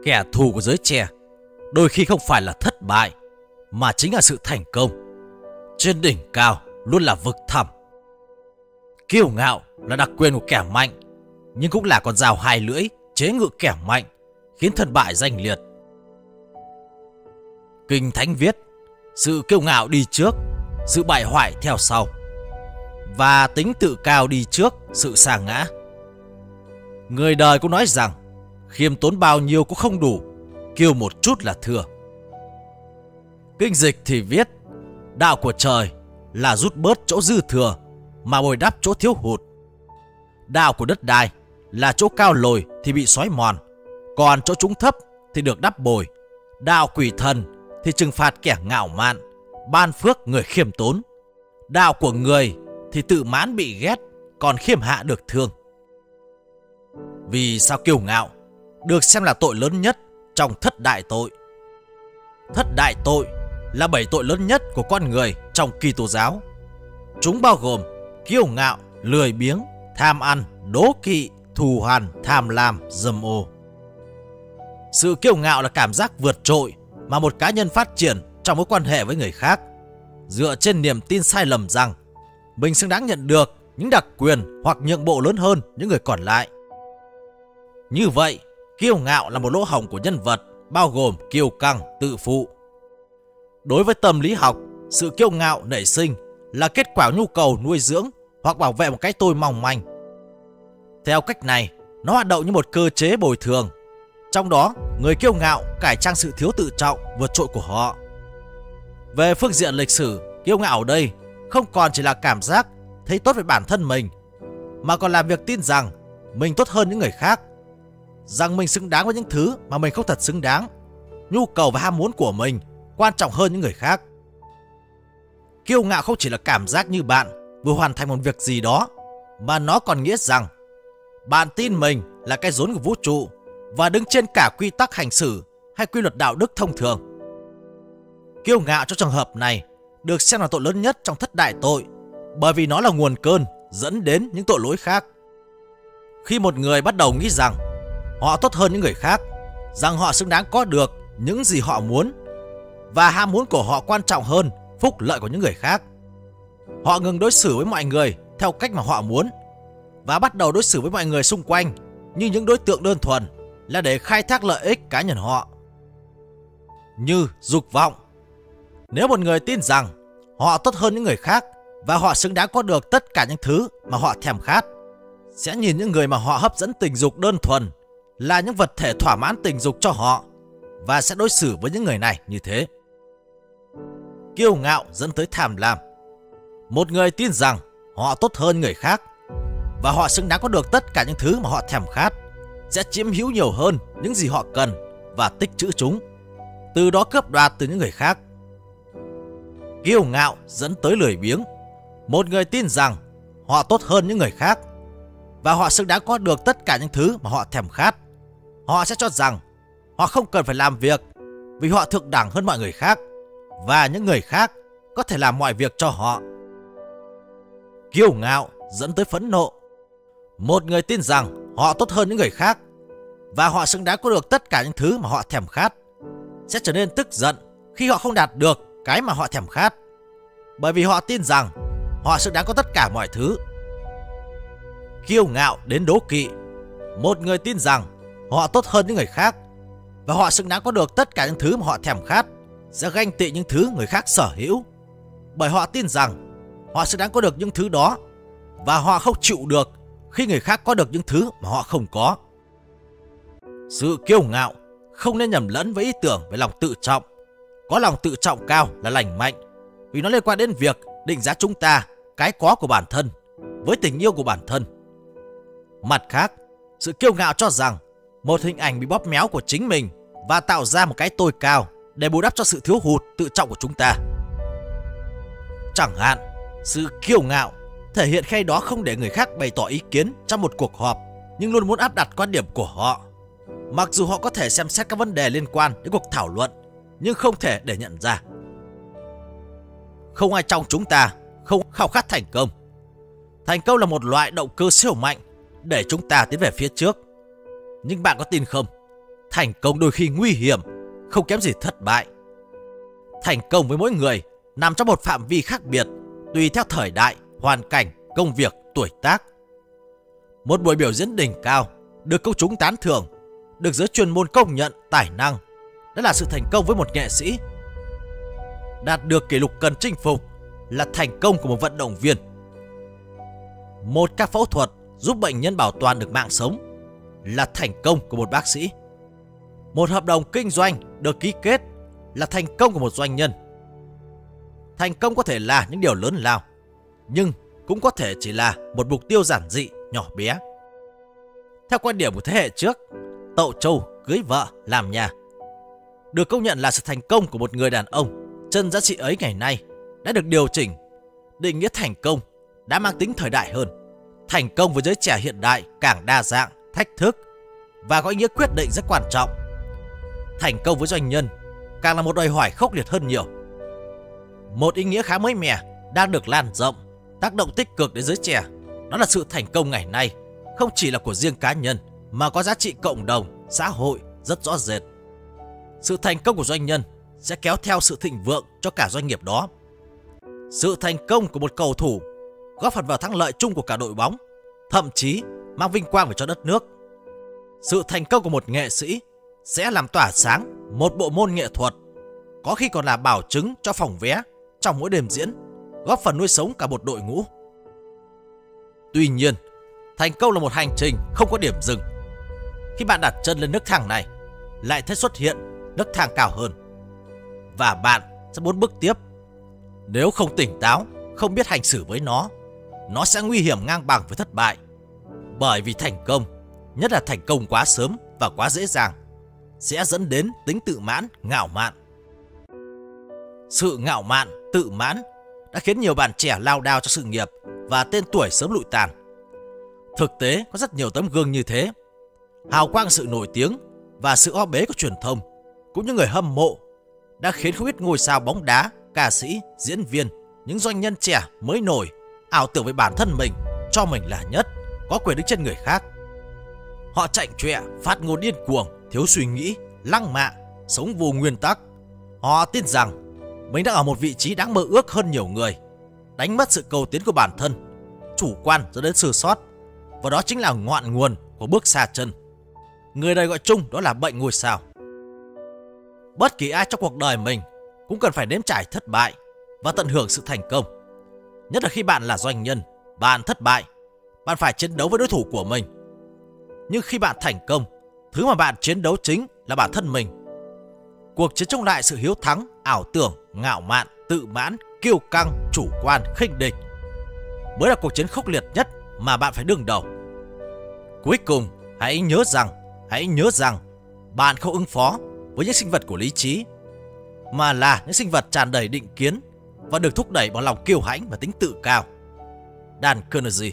Kẻ thù của giới trẻ đôi khi không phải là thất bại, mà chính là sự thành công. Trên đỉnh cao luôn là vực thẳm. Kiêu ngạo là đặc quyền của kẻ mạnh, nhưng cũng là con dao hai lưỡi chế ngự kẻ mạnh, khiến thân bại danh liệt. Kinh Thánh viết, sự kiêu ngạo đi trước, sự bại hoại theo sau, và tính tự cao đi trước sự sa ngã. Người đời cũng nói rằng khiêm tốn bao nhiêu cũng không đủ, kiêu một chút là thừa. Kinh Dịch thì viết, đạo của trời là rút bớt chỗ dư thừa mà bồi đắp chỗ thiếu hụt. Đạo của đất đai là chỗ cao lồi thì bị xói mòn, còn chỗ trũng thấp thì được đắp bồi. Đạo quỷ thần thì trừng phạt kẻ ngạo mạn, ban phước người khiêm tốn. Đạo của người thì tự mãn bị ghét, còn khiêm hạ được thương. Vì sao kiêu ngạo được xem là tội lớn nhất trong thất đại tội? Thất đại tội là 7 tội lớn nhất của con người trong Kitô giáo. Chúng bao gồm kiêu ngạo, lười biếng, tham ăn, đố kỵ, thù hằn, tham lam, dâm ô. Sự kiêu ngạo là cảm giác vượt trội mà một cá nhân phát triển trong mối quan hệ với người khác, dựa trên niềm tin sai lầm rằng mình xứng đáng nhận được những đặc quyền hoặc nhượng bộ lớn hơn những người còn lại. Như vậy, kiêu ngạo là một lỗ hổng của nhân vật, bao gồm kiêu căng, tự phụ. Đối với tâm lý học, sự kiêu ngạo nảy sinh là kết quả nhu cầu nuôi dưỡng hoặc bảo vệ một cái tôi mong manh. Theo cách này, nó hoạt động như một cơ chế bồi thường. Trong đó, người kiêu ngạo cải trang sự thiếu tự trọng vượt trội của họ. Về phương diện lịch sử, kiêu ngạo ở đây không còn chỉ là cảm giác thấy tốt về bản thân mình, mà còn là việc tin rằng mình tốt hơn những người khác, rằng mình xứng đáng với những thứ mà mình không thật xứng đáng. Nhu cầu và ham muốn của mình quan trọng hơn những người khác. Kiêu ngạo không chỉ là cảm giác như bạn vừa hoàn thành một việc gì đó, mà nó còn nghĩa rằng bạn tin mình là cái rốn của vũ trụ và đứng trên cả quy tắc hành xử hay quy luật đạo đức thông thường. Kiêu ngạo trong trường hợp này được xem là tội lớn nhất trong thất đại tội, bởi vì nó là nguồn cơn dẫn đến những tội lỗi khác. Khi một người bắt đầu nghĩ rằng họ tốt hơn những người khác, rằng họ xứng đáng có được những gì họ muốn, và ham muốn của họ quan trọng hơn phúc lợi của những người khác, họ ngừng đối xử với mọi người theo cách mà họ muốn, và bắt đầu đối xử với mọi người xung quanh như những đối tượng đơn thuần, là để khai thác lợi ích cá nhân họ. Như dục vọng. Nếu một người tin rằng họ tốt hơn những người khác và họ xứng đáng có được tất cả những thứ mà họ thèm khát, sẽ nhìn những người mà họ hấp dẫn tình dục đơn thuần là những vật thể thỏa mãn tình dục cho họ, và sẽ đối xử với những người này như thế. Kiêu ngạo dẫn tới tham lam. Một người tin rằng họ tốt hơn người khác và họ xứng đáng có được tất cả những thứ mà họ thèm khát, sẽ chiếm hữu nhiều hơn những gì họ cần và tích trữ chúng, từ đó cướp đoạt từ những người khác. Kiêu ngạo dẫn tới lười biếng. Một người tin rằng họ tốt hơn những người khác và họ xứng đáng có được tất cả những thứ mà họ thèm khát, họ sẽ cho rằng họ không cần phải làm việc vì họ thượng đẳng hơn mọi người khác, và những người khác có thể làm mọi việc cho họ. Kiêu ngạo dẫn tới phẫn nộ. Một người tin rằng họ tốt hơn những người khác và họ xứng đáng có được tất cả những thứ mà họ thèm khát, sẽ trở nên tức giận khi họ không đạt được cái mà họ thèm khát, bởi vì họ tin rằng họ xứng đáng có tất cả mọi thứ. Kiêu ngạo đến đố kỵ. Một người tin rằng họ tốt hơn những người khác và họ xứng đáng có được tất cả những thứ mà họ thèm khát, sẽ ganh tị những thứ người khác sở hữu, bởi họ tin rằng họ xứng đáng có được những thứ đó, và họ không chịu được khi người khác có được những thứ mà họ không có. Sự kiêu ngạo không nên nhầm lẫn với ý tưởng về lòng tự trọng. Có lòng tự trọng cao là lành mạnh, vì nó liên quan đến việc định giá chúng ta, cái có của bản thân, với tình yêu của bản thân. Mặt khác, sự kiêu ngạo cho rằng một hình ảnh bị bóp méo của chính mình và tạo ra một cái tôi cao để bù đắp cho sự thiếu hụt tự trọng của chúng ta. Chẳng hạn, sự kiêu ngạo thể hiện khi đó không để người khác bày tỏ ý kiến trong một cuộc họp, nhưng luôn muốn áp đặt quan điểm của họ. Mặc dù họ có thể xem xét các vấn đề liên quan đến cuộc thảo luận, nhưng không thể để nhận ra. Không ai trong chúng ta không khao khát thành công. Thành công là một loại động cơ siêu mạnh để chúng ta tiến về phía trước. Nhưng bạn có tin không? Thành công đôi khi nguy hiểm, không kém gì thất bại. Thành công với mỗi người nằm trong một phạm vi khác biệt, tùy theo thời đại, hoàn cảnh, công việc, tuổi tác. Một buổi biểu diễn đỉnh cao, được công chúng tán thưởng, được giới chuyên môn công nhận tài năng, đó là sự thành công với một nghệ sĩ. Đạt được kỷ lục cần chinh phục là thành công của một vận động viên. Một ca phẫu thuật giúp bệnh nhân bảo toàn được mạng sống là thành công của một bác sĩ. Một hợp đồng kinh doanh được ký kết là thành công của một doanh nhân. Thành công có thể là những điều lớn lao, nhưng cũng có thể chỉ là một mục tiêu giản dị, nhỏ bé. Theo quan điểm của thế hệ trước, tậu trâu, cưới vợ, làm nhà được công nhận là sự thành công của một người đàn ông. Chân giá trị ấy ngày nay đã được điều chỉnh. Định nghĩa thành công đã mang tính thời đại hơn. Thành công với giới trẻ hiện đại càng đa dạng, thách thức và có ý nghĩa quyết định rất quan trọng. Thành công với doanh nhân càng là một đòi hỏi khốc liệt hơn nhiều. Một ý nghĩa khá mới mẻ đang được lan rộng, tác động tích cực đến giới trẻ, đó là sự thành công ngày nay không chỉ là của riêng cá nhân mà có giá trị cộng đồng, xã hội rất rõ rệt. Sự thành công của doanh nhân sẽ kéo theo sự thịnh vượng cho cả doanh nghiệp đó. Sự thành công của một cầu thủ góp phần vào thắng lợi chung của cả đội bóng, thậm chí mang vinh quang về cho đất nước. Sự thành công của một nghệ sĩ sẽ làm tỏa sáng một bộ môn nghệ thuật, có khi còn là bảo chứng cho phòng vé trong mỗi đêm diễn, góp phần nuôi sống cả một đội ngũ. Tuy nhiên, thành công là một hành trình không có điểm dừng. Khi bạn đặt chân lên nấc thang này, lại thấy xuất hiện nấc thang cao hơn, và bạn sẽ muốn bước tiếp. Nếu không tỉnh táo, không biết hành xử với nó sẽ nguy hiểm ngang bằng với thất bại. Bởi vì thành công, nhất là thành công quá sớm và quá dễ dàng, sẽ dẫn đến tính tự mãn, ngạo mạn. Sự ngạo mạn, tự mãn đã khiến nhiều bạn trẻ lao đao cho sự nghiệp và tên tuổi sớm lụi tàn. Thực tế có rất nhiều tấm gương như thế. Hào quang sự nổi tiếng và sự o bế của truyền thông cũng như người hâm mộ đã khiến không ít ngôi sao bóng đá, ca sĩ, diễn viên, những doanh nhân trẻ mới nổi ảo tưởng với bản thân mình, cho mình là nhất, có quyền đứng trên người khác. Họ chảnh chọe, phát ngôn điên cuồng, thiếu suy nghĩ, lăng mạ, sống vô nguyên tắc. Họ tin rằng mình đang ở một vị trí đáng mơ ước hơn nhiều người, đánh mất sự cầu tiến của bản thân, chủ quan dẫn đến sơ sót, và đó chính là ngọn nguồn của bước xa chân. Người đời gọi chung đó là bệnh ngôi sao. Bất kỳ ai trong cuộc đời mình cũng cần phải nếm trải thất bại và tận hưởng sự thành công. Nhất là khi bạn là doanh nhân, bạn thất bại, bạn phải chiến đấu với đối thủ của mình. Nhưng khi bạn thành công, thứ mà bạn chiến đấu chính là bản thân mình. Cuộc chiến chống lại sự hiếu thắng, ảo tưởng, ngạo mạn, tự mãn, kiêu căng, chủ quan, khinh địch mới là cuộc chiến khốc liệt nhất mà bạn phải đương đầu. Cuối cùng, hãy nhớ rằng bạn không ứng phó với những sinh vật của lý trí, mà là những sinh vật tràn đầy định kiến và được thúc đẩy bằng lòng kiêu hãnh và tính tự cao. Dan Carnegie.